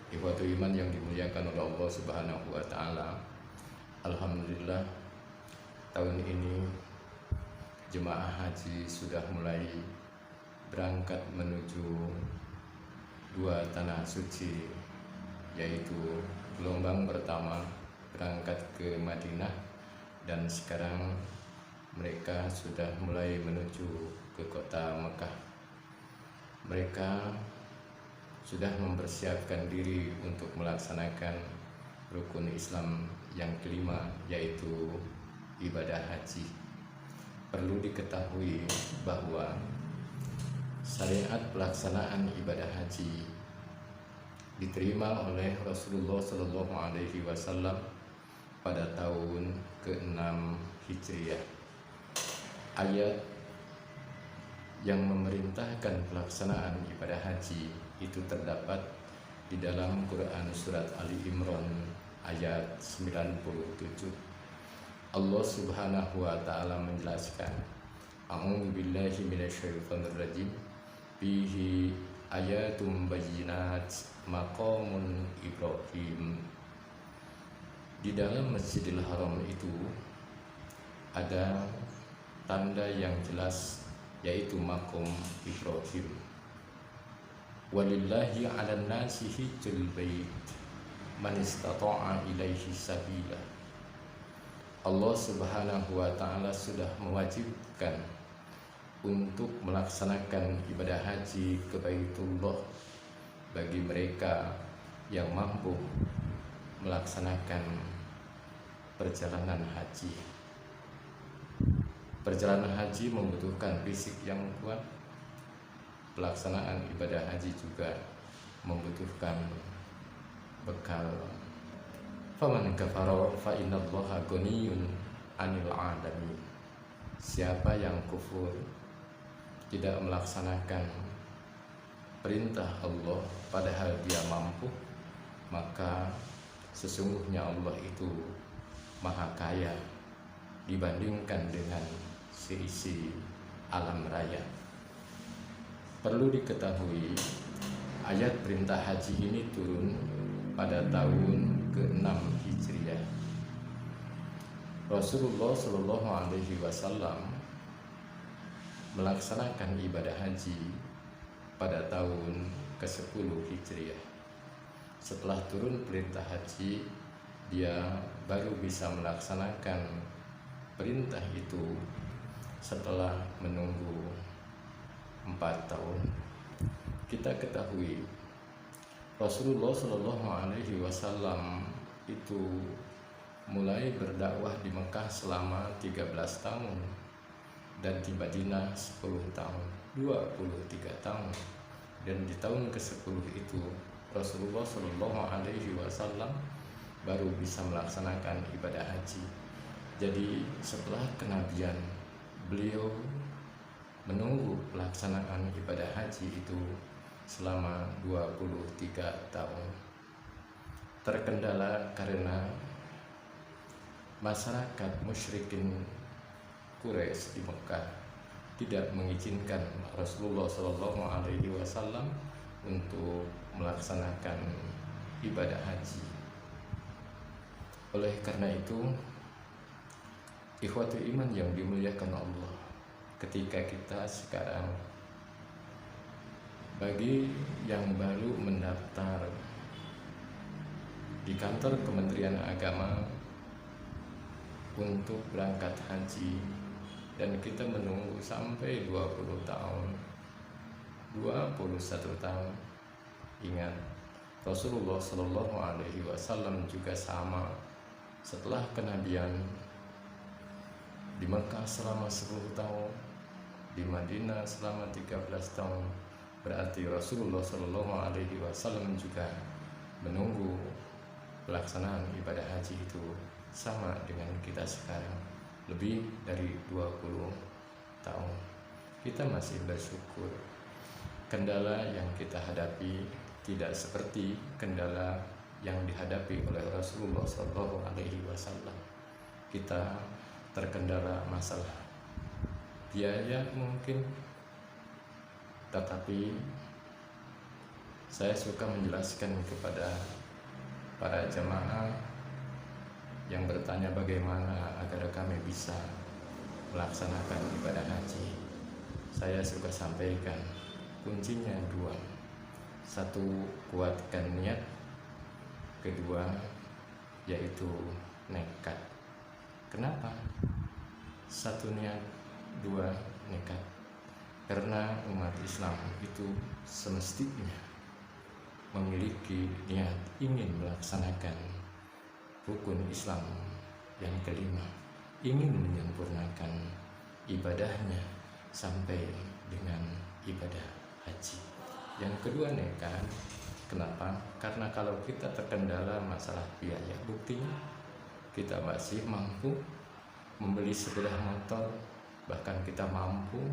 Ikhwatul iman yang dimuliakan oleh Allah Subhanahu wa taala. Alhamdulillah tahun ini jemaah haji sudah mulai berangkat menuju dua tanah suci, yaitu gelombang pertama berangkat ke Madinah, dan sekarang mereka sudah mulai menuju ke kota Mekah. Mereka sudah mempersiapkan diri untuk melaksanakan rukun Islam yang kelima, yaitu ibadah haji. Perlu diketahui bahwa syariat pelaksanaan ibadah haji diterima oleh Rasulullah Shallallahu Alaihi Wasallam pada tahun ke-6 Hijriah. Ayat yang memerintahkan pelaksanaan ibadah haji itu terdapat di dalam Quran surat Ali Imran ayat 97. Allah Subhanahu wa taala menjelaskan, A'udzu billahi minasyaitonir rajim, fihi ayatum bayyinat maqamun Ibrahim. Di dalam Masjidil Haram itu ada tanda yang jelas, yaitu makom Ibrahim. Walillahi 'alan nasi hijjul bait man istata'a ilaihi sabila. Allah Subhanahu wa taala sudah mewajibkan untuk melaksanakan ibadah haji ke Baitullah bagi mereka yang mampu melaksanakan perjalanan haji. Perjalanan haji membutuhkan fisik yang kuat. Pelaksanaan ibadah haji juga membutuhkan bekal. Faman kafara fa innallaha ghaniyun 'anil 'alamin. Siapa yang kufur, tidak melaksanakan perintah Allah padahal dia mampu, maka sesungguhnya Allah itu maha kaya dibandingkan dengan seisi alam raya. Perlu diketahui, ayat perintah haji ini turun pada tahun ke-6 Hijriah. Rasulullah Shallallahu Alaihi Wasallam melaksanakan ibadah haji pada tahun ke-10 Hijriah. Setelah turun perintah haji, dia baru bisa melaksanakan perintah itu setelah menunggu 4 tahun. Kita ketahui Rasulullah Shallallahu Alaihi Wasallam itu mulai berdakwah di Mekah selama 13 tahun dan di Madinah 10 tahun, 23 tahun. Dan di tahun ke-10 itu Rasulullah Shallallahu Alaihi Wasallam baru bisa melaksanakan ibadah haji. Jadi setelah kenabian, beliau menunggu pelaksanaan ibadah haji itu selama 23 tahun. Terkendala karena masyarakat musyrikin Quraisy di Mekah tidak mengizinkan Rasulullah Shallallahu Alaihi Wasallam untuk melaksanakan ibadah haji. Oleh karena itu, ikhwatul iman yang dimuliakan Allah, ketika kita sekarang, bagi yang baru mendaftar di kantor Kementerian Agama untuk berangkat haji, dan kita menunggu sampai 20 tahun, 21 tahun. Ingat, Rasulullah Shallallahu Alaihi Wasallam juga sama. Setelah kenabian di Mekah selama 10 tahun, di Madinah selama 13 tahun, berarti Rasulullah Shallallahu Alaihi Wasallam juga menunggu pelaksanaan ibadah haji itu sama dengan kita sekarang, lebih dari 20 tahun. Kita masih bersyukur. Kendala yang kita hadapi tidak seperti kendala yang dihadapi oleh Rasulullah Shallallahu Alaihi Wasallam. Kita terkendala masalah biaya mungkin, tetapi Saya suka menjelaskan kepada para jamaah yang bertanya bagaimana agar kami bisa melaksanakan ibadah haji. Saya suka sampaikan kuncinya dua. Satu, kuatkan niat. Kedua, yaitu nekat. Kenapa? Satu niat, dua nekat. Karena umat Islam itu semestinya memiliki niat ingin melaksanakan rukun Islam yang kelima, ingin menyempurnakan ibadahnya sampai dengan ibadah haji. Yang kedua nekat. Kenapa? Karena kalau kita terkendala masalah biaya, buktinya kita masih mampu membeli sepeda motor, bahkan kita mampu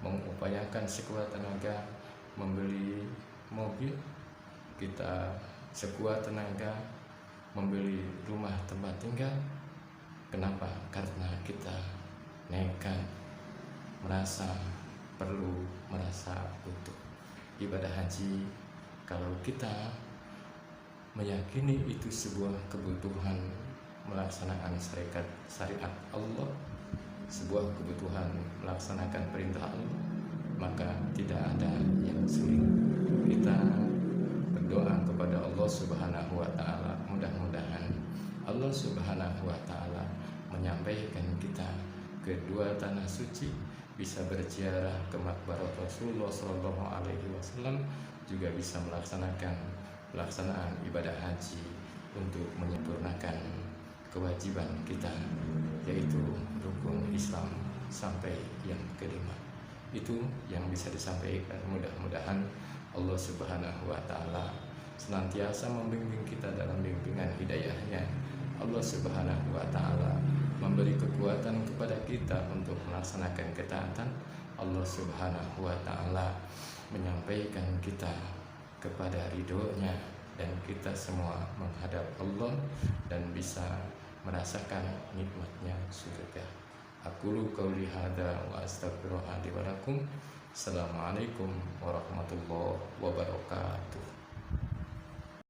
mengupayakan sekuat tenaga membeli mobil, kita sekuat tenaga membeli rumah tempat tinggal. Kenapa? Karena kita nekat, merasa perlu, merasa butuh. Ibadah haji, kalau kita meyakini itu sebuah kebutuhan melaksanakan syariat Allah, sebuah kebutuhan melaksanakan perintah Allah, maka tidak ada yang sulit. Kita berdoa kepada Allah Subhanahu wa Ta'ala, mudah-mudahan Allah Subhanahu wa Ta'ala menyampaikan kita ke dua tanah suci, bisa berziarah ke makbarat Rasulullah Shallallahu Alaihi Wasallam, juga bisa melaksanakan pelaksanaan ibadah haji untuk menyempurnakan kewajiban kita, yaitu rukun Islam sampai yang kelima. Itu yang bisa disampaikan. Mudah-mudahan Allah Subhanahu wa Ta'ala senantiasa membimbing kita dalam bimbingan hidayahnya. Allah Subhanahu wa Ta'ala memberi kekuatan kepada kita untuk melaksanakan ketaatan. Allah Subhanahu wa Ta'ala menyampaikan kita kepada ridhonya, dan kita semua menghadap Allah dan bisa merasakan nikmatnya surga. Aqulu qauli hadza wa astaghfirullaha li wa lakum. Assalamualaikum warahmatullahi wabarakatuh.